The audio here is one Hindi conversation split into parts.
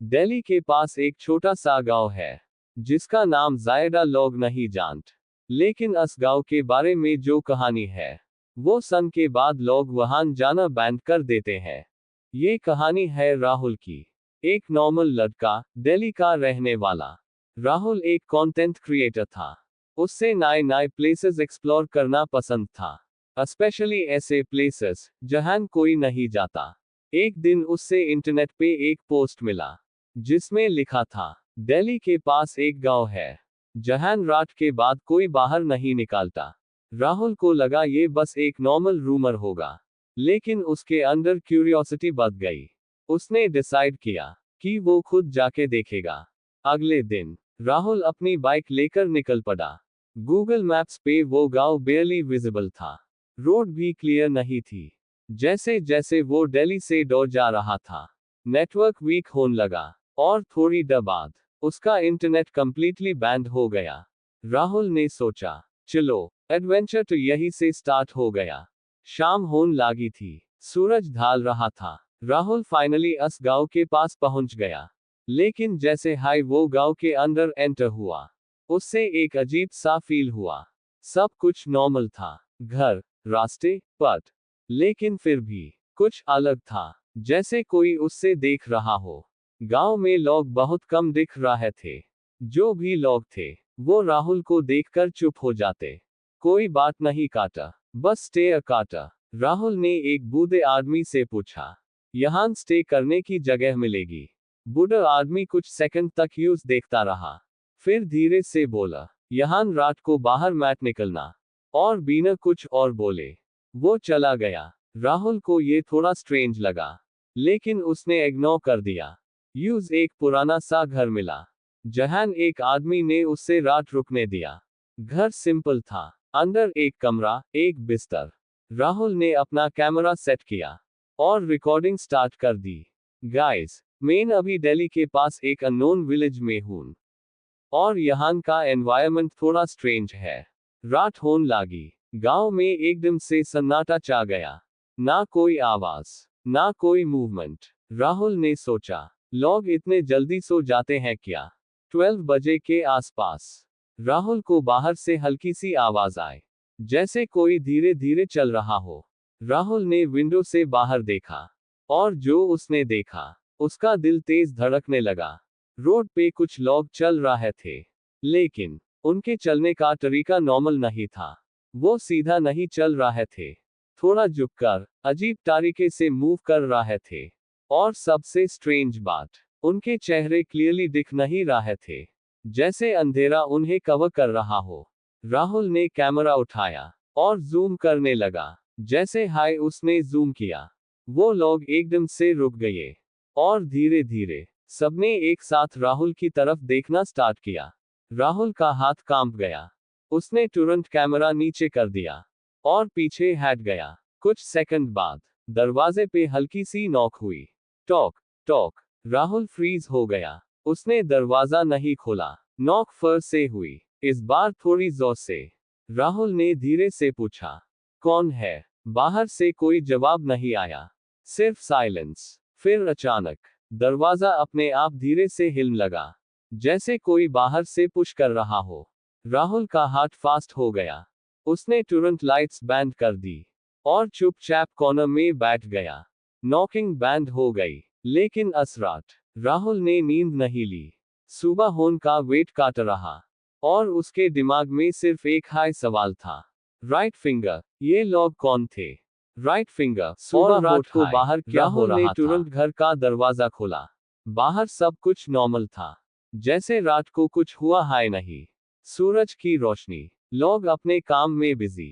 दिल्ली के पास एक छोटा सा गांव है जिसका नाम ज्यादा लोग नहीं जानते। लेकिन इस गांव के बारे में जो कहानी है वो सन के बाद लोग वहां जाना बंद कर देते हैं। ये कहानी है राहुल की। एक नॉर्मल लड़का, दिल्ली का रहने वाला। राहुल एक कंटेंट क्रिएटर था। उससे नए नए प्लेसेस एक्सप्लोर करना पसंद था, स्पेशली ऐसे प्लेसेस जहां कोई नहीं जाता। एक दिन उससे इंटरनेट पे एक पोस्ट मिला जिसमें लिखा था, दिल्ली के पास एक गांव है जहां रात के बाद कोई बाहर नहीं निकलता। राहुल को लगा ये बस एक नॉर्मल रूमर होगा, लेकिन उसके अंदर क्यूरियोसिटी बढ़ गई। उसने डिसाइड किया कि वो खुद जाके देखेगा। अगले दिन राहुल अपनी बाइक लेकर निकल पड़ा। गूगल मैप्स पे वो गांव बेयरली विजिबल था। रोड भी क्लियर नहीं थी। जैसे जैसे वो दिल्ली से दूर जा रहा था, नेटवर्क वीक होने लगा और थोड़ी देर बाद उसका इंटरनेट कंप्लीटली बैंड हो गया। राहुल ने सोचा, चलो एडवेंचर तो यही से स्टार्ट हो गया। शाम होने लगी थी, सूरज ढल रहा था। राहुल फाइनली उस गांव के पास पहुंच गया। लेकिन जैसे हाई वो गांव के अंदर एंटर हुआ, उससे एक अजीब सा फील हुआ। सब कुछ नॉर्मल था, घर, रास्ते, पथ, लेकिन फिर भी कुछ अलग था, जैसे कोई उससे देख रहा हो। गांव में लोग बहुत कम दिख रहे थे। जो भी लोग थे वो राहुल को देखकर चुप हो जाते। कोई बात नहीं काटा, बस स्टे काटा। राहुल ने एक बूढ़े आदमी से पूछा, यहाँ स्टे करने की जगह मिलेगी? बूढ़ा आदमी कुछ सेकंड तक यूज देखता रहा, फिर धीरे से बोला, यहाँ रात को बाहर मत निकलना। और बिना कुछ और बोले वो चला गया। राहुल को ये थोड़ा स्ट्रेंज लगा, लेकिन उसने इग्नोर कर दिया। यूज एक पुराना सा घर मिला जहां एक आदमी ने उससे रात रुकने दिया। घर सिंपल था, अंदर एक कमरा, एक बिस्तर। राहुल ने अपना कैमरा सेट किया और रिकॉर्डिंग स्टार्ट कर दी। गाइस, मैं अभी दिल्ली के पास एक अननोन विलेज में हूं और यहाँ का एनवायरनमेंट थोड़ा स्ट्रेंज है। रात होने लगी, गांव में एकदम से सन्नाटा छा गया। ना कोई आवाज, ना कोई मूवमेंट। राहुल ने सोचा, लोग इतने जल्दी सो जाते हैं क्या? 12 बजे के आसपास राहुल को बाहर से हल्की सी आवाज आई, जैसे कोई धीरे धीरे चल रहा हो। राहुल ने विंडो से बाहर देखा, और जो उसने देखा उसका दिल तेज धड़कने लगा। रोड पे कुछ लोग चल रहे थे, लेकिन उनके चलने का तरीका नॉर्मल नहीं था। वो सीधा नहीं चल रहे थे, थोड़ा झुककर अजीब तरीके से मूव कर रहे थे। और सबसे स्ट्रेंज बात, उनके चेहरे क्लियरली दिख नहीं रहे थे, जैसे अंधेरा उन्हें कवर कर रहा हो। राहुल ने कैमरा उठाया और जूम करने लगा। जैसे हाई उसने जूम किया, वो लोग एकदम से रुक गए और धीरे धीरे सबने एक साथ राहुल की तरफ देखना स्टार्ट किया। राहुल का हाथ कांप गया। उसने तुरंत कैमरा नीचे कर दिया और पीछे हट गया। कुछ सेकंड बाद दरवाजे पे हल्की सी नॉक हुई। टॉक टॉक। राहुल फ्रीज हो गया। उसने दरवाजा नहीं खोला। नॉक फिर से हुई, इस बार थोड़ी जोर से। राहुल ने धीरे से पूछा, कौन है? बाहर से कोई जवाब नहीं आया, सिर्फ साइलेंस। फिर अचानक दरवाजा अपने आप धीरे से हिलने लगा, जैसे कोई बाहर से पुश कर रहा हो। राहुल का हार्ट फास्ट हो गया। उसने तुरंत लाइट्स बंद कर दी और चुपचाप कॉर्नर में बैठ गया। नॉकिंग बंद हो गई, लेकिन इस रात राहुल ने नींद नहीं ली। सुबह होने का वेट काट रहा और उसके दिमाग में सिर्फ एक हाई सवाल था, राइट फिंगर, ये लोग कौन थे? Right finger. सुबह रात को बाहर क्या हो रहा था? राहुल ने तुरंत घर का दरवाजा खोला। बाहर सब कुछ नॉर्मल था, जैसे रात को कुछ हुआ है नहीं। सूरज की रोशनी, लोग अपने काम में बिजी।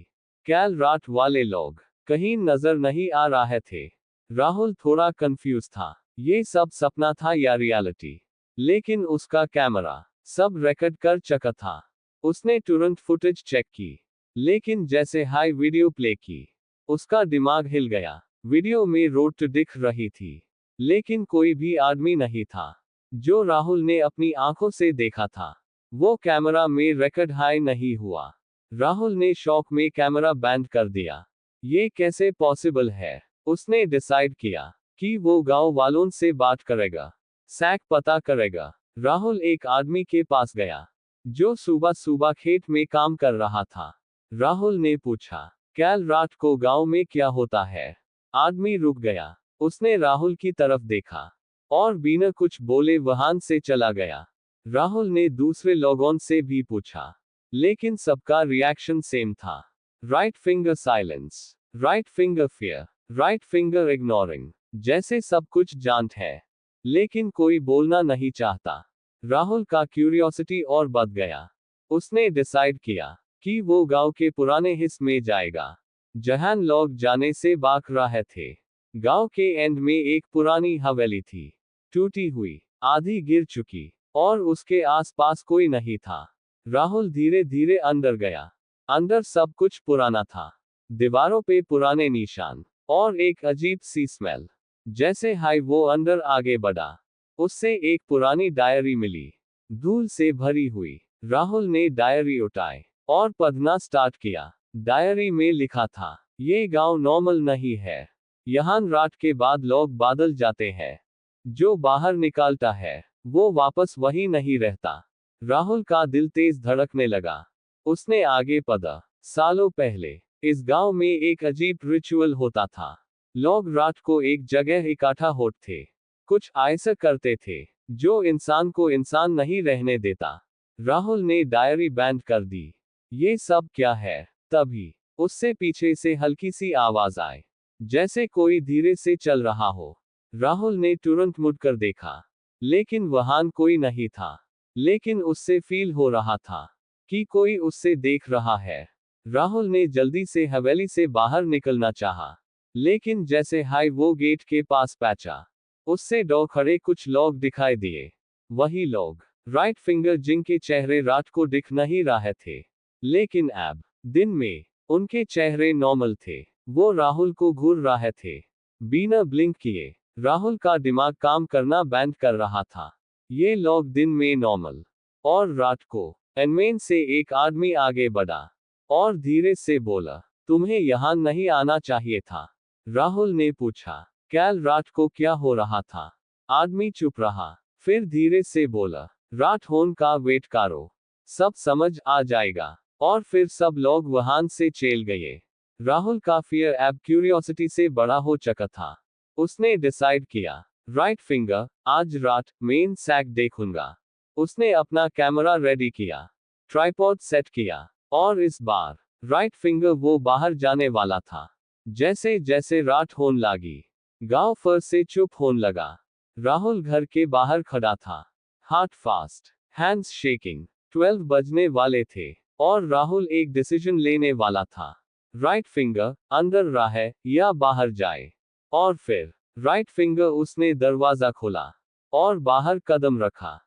कल रात वाले लोग कहीं नजर नहीं आ रहे थे। राहुल थोड़ा कंफ्यूज था, ये सब सपना था या रियलिटी? लेकिन उसका कैमरा सब रिकॉर्ड कर चुका था। उसने तुरंत फुटेज चेक की, लेकिन जैसे हाई वीडियो प्ले की, उसका दिमाग हिल गया। वीडियो में रोड तो दिख रही थी, लेकिन कोई भी आदमी नहीं था जो राहुल ने अपनी आंखों से देखा था। वो कैमरा में रिकॉर्ड हाई नहीं हुआ। राहुल ने शॉक में कैमरा बंद कर दिया। ये कैसे पॉसिबल है? उसने डिसाइड किया कि वो गांव वालों से बात करेगा। सैक पता करेगा। राहुल एक आदमी के पास गया जो सुबह सुबह खेत में काम कर रहा था। राहुल ने पूछा, कल रात को गांव में क्या होता है? आदमी रुक गया। उसने राहुल की तरफ देखा और बिना कुछ बोले वहां से चला गया। राहुल ने दूसरे लोगों से भी पूछा, लेकिन सबका रिएक्शन सेम था। Right finger silence, right finger fear, right finger ignoring. जैसे सब कुछ जानते है, लेकिन कोई बोलना नहीं चाहता। राहुल का क्यूरियोसिटी और बढ़ गया। उसने डिसाइड किया कि वो गांव के पुराने हिस्से में जाएगा, जहां लोग जाने से भाग रहे थे। गांव के एंड में एक पुरानी हवेली थी, टूटी हुई, आधी गिर चुकी, और उसके आसपास कोई नहीं था। राहुल धीरे धीरे अंदर गया। अंदर सब कुछ पुराना था। दीवारों पे पुराने निशान और एक अजीब सी स्मेल। जैसे हाई वो अंदर आगे बढ़ा, उससे एक पुरानी डायरी मिली, धूल से भरी हुई। राहुल ने डायरी उठाई और पढ़ना स्टार्ट किया। डायरी में लिखा था, ये गांव नॉर्मल नहीं है। यहाँ रात के बाद लोग बदल जाते हैं। जो बाहर निकलता है वो वापस वही नहीं रहता। राहुल का दिल तेज धड़कने लगा। उसने आगे पढ़ा। सालों पहले इस गांव में एक अजीब रिचुअल होता था। लोग रात को एक जगह इकट्ठा होते थे। कुछ ऐसा करते थे जो इंसान को इंसान नहीं रहने देता। राहुल ने डायरी बंद कर दी। ये सब क्या है? तभी उससे पीछे से हल्की सी आवाज आई, जैसे कोई धीरे से चल रहा हो। राहुल ने तुरंत मुड़कर देखा, लेकिन वहां कोई नहीं था। लेकिन उससे फील हो रहा था कि कोई उससे देख रहा है। राहुल ने जल्दी से हवेली से बाहर निकलना चाहा, लेकिन जैसे हाई वो गेट के पास पहुंचा, उससे दो खड़े कुछ लोग दिखाई दिए। वही लोग, राइट फिंगर, जिनके चेहरे रात को दिख नहीं रहे थे, लेकिन अब दिन में उनके चेहरे नॉर्मल थे। वो राहुल को घूर रहे थे, बिना ब्लिंक किए। राहुल का दिमाग काम करना बंद कर रहा था। ये लोग दिन में नॉर्मल, और रात को इनमें से एक आदमी आगे बढ़ा और धीरे से बोला, तुम्हें यहां नहीं आना चाहिए था। राहुल ने पूछा, कल रात को क्या हो रहा था? आदमी चुप रहा, फिर धीरे से बोला, रात होने का वेट करो, सब समझ आ जाएगा। और फिर सब लोग वहां से चल गए। राहुल का फियर अब क्यूरियोसिटी से बड़ा हो चुका था। उसने डिसाइड किया, राइट फिंगर, आज रात मेन सैक देखूंगा। उसने अपना कैमरा रेडी किया, ट्राइपॉड सेट किया, और इस बार राइट फिंगर वो बाहर जाने वाला था। जैसे जैसे रात होने लगी, गांव फिर से चुप होने लगा। राहुल घर के बाहर खड़ा था, हार्ट फास्ट, हैंड्स शेकिंग। 12 बजने वाले थे, और राहुल एक डिसीजन लेने वाला था। राइट फिंगर अंदर रहे या बाहर जाए। और फिर राइट फिंगर, उसने दरवाजा खोला और बाहर कदम रखा।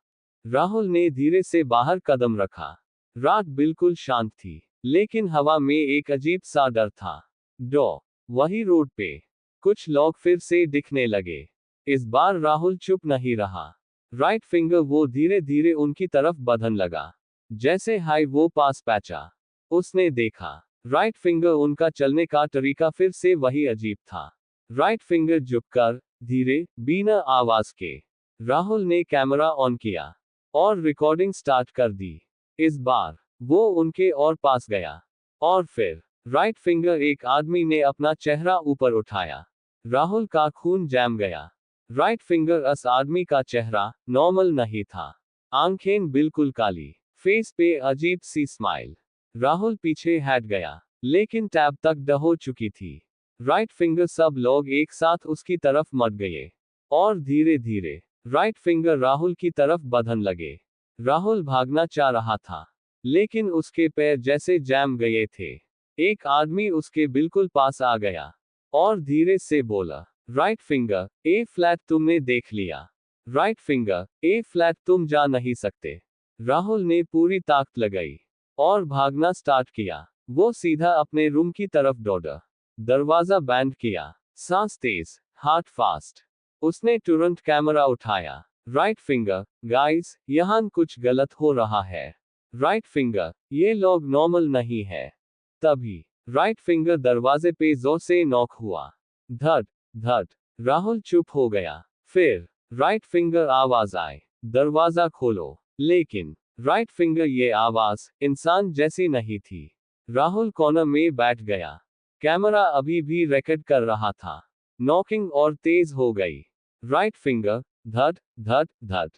राहुल ने धीरे से बाहर कदम रखा। रात बिल्कुल शांत थी, लेकिन हवा में एक अजीब सा डर था। वही रोड पे कुछ लोग फिर से दिखने लगे। इस बार राहुल चुप नहीं रहा। राइट फिंगर वो धीरे धीरे उनकी तरफ बढ़ने लगा, जैसे हाई वो पास पहुंचा। उसने देखा, राइट फिंगर उनका चलने का तरीका फिर से वही अजीब था। राइट फिंगर झुककर, धीरे, बिना आवाज के। राहुल ने कैमरा ऑन किया और रिकॉर्डिंग स्टार्ट कर दी। इस बार वो उनके और पास गया, और फिर राइट फिंगर, एक आदमी ने अपना चेहरा ऊपर उठाया। राहुल का खून जम गया। राइट फिंगर, उस आदमी का चेहरा नॉर्मल नहीं था। आंखें बिल्कुल काली, फेस पे अजीब सी स्माइल। राहुल पीछे हट गया, लेकिन टैब तक ड हो चुकी थी। राइट फिंगर, सब लोग एक साथ उसकी तरफ मर गए, और धीरे धीरे राइट फिंगर राहुल की तरफ बढ़ने लगे। राहुल भागना चाह रहा था, लेकिन उसके पैर जैसे जम गए थे। एक आदमी उसके बिल्कुल पास आ गया और धीरे से बोला, राइट फिंगर, ए फ्लैट तुमने देख लिया। राइट फिंगर, ए फ्लैट तुम जा नहीं सकते। राहुल ने पूरी ताकत लगाई और भागना स्टार्ट किया। वो सीधा अपने रूम की तरफ दौड़ा। दरवाजा बंद किया, सांस तेज, हार्ट फास्ट। उसने तुरंत कैमरा उठाया। राइट फिंगर, गाइस, यहाँ कुछ गलत हो रहा है। राइट फिंगर, ये लोग नॉर्मल नहीं है। तभी राइट फिंगर दरवाजे पे जोर से नॉक हुआ। धड़ धड़। राहुल चुप हो गया। फिर राइट फिंगर आवाज आए, दरवाजा खोलो। लेकिन राइट फिंगर ये आवाज इंसान जैसी नहीं थी। राहुल कॉर्नर में बैठ गया। कैमरा अभी भी रिकॉर्ड कर रहा था। नॉकिंग और तेज हो गई। राइट फिंगर, धड़ धड़ धड़।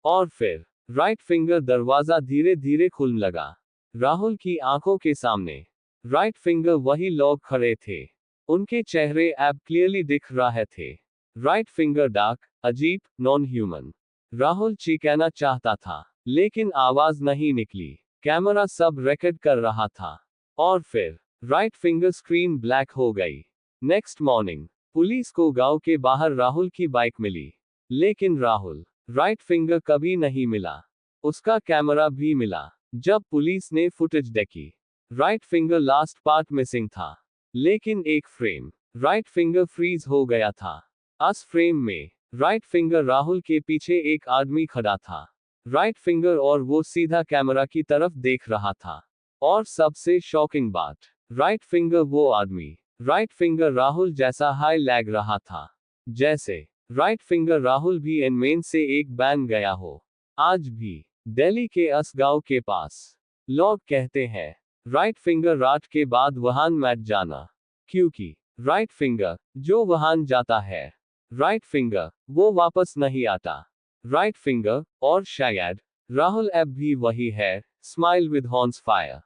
और फिर राइट फिंगर दरवाजा धीरे धीरे खुलने लगा। राहुल की आंखों के सामने राइट फिंगर वही लोग खड़े थे। उनके चेहरे अब क्लियरली दिख रहे थे। राइट फिंगर डार्क, अजीब, नॉन ह्यूमन। राहुल चीखना चाहता था, लेकिन आवाज नहीं निकली। कैमरा सब रिकॉर्ड कर रहा था। और फिर राइट फिंगर स्क्रीन ब्लैक हो गई। नेक्स्ट मॉर्निंग पुलिस को गांव के बाहर राहुल की बाइक मिली। लेकिन राहुल राइट फिंगर कभी नहीं मिला। उसका कैमरा भी मिला। जब पुलिस ने फुटेज देखी, right finger last part missing था। लेकिन एक फ्रेम राइट फिंगर फ्रीज हो गया था। उस फ्रेम में राइट फिंगर राहुल के पीछे एक आदमी खड़ा था। राइट फिंगर और वो सीधा कैमरा की तरफ देख रहा था। और सबसे शॉकिंग बात, राइट फिंगर वो आदमी राइट फिंगर राहुल जैसा हाई लैग रहा था। जैसे राइट फिंगर राहुल भी इनमें से एक बन गया हो। आज भी दिल्ली के अस गांव के पास लोग कहते हैं राइट फिंगर रात के बाद वहां मत जाना, क्योंकि राइट फिंगर जो वहां जाता है, राइट फिंगर वो वापस नहीं आता। राइट फिंगर, और शायद राहुल अब भी वही है, स्माइल विद हॉर्न्स फायर।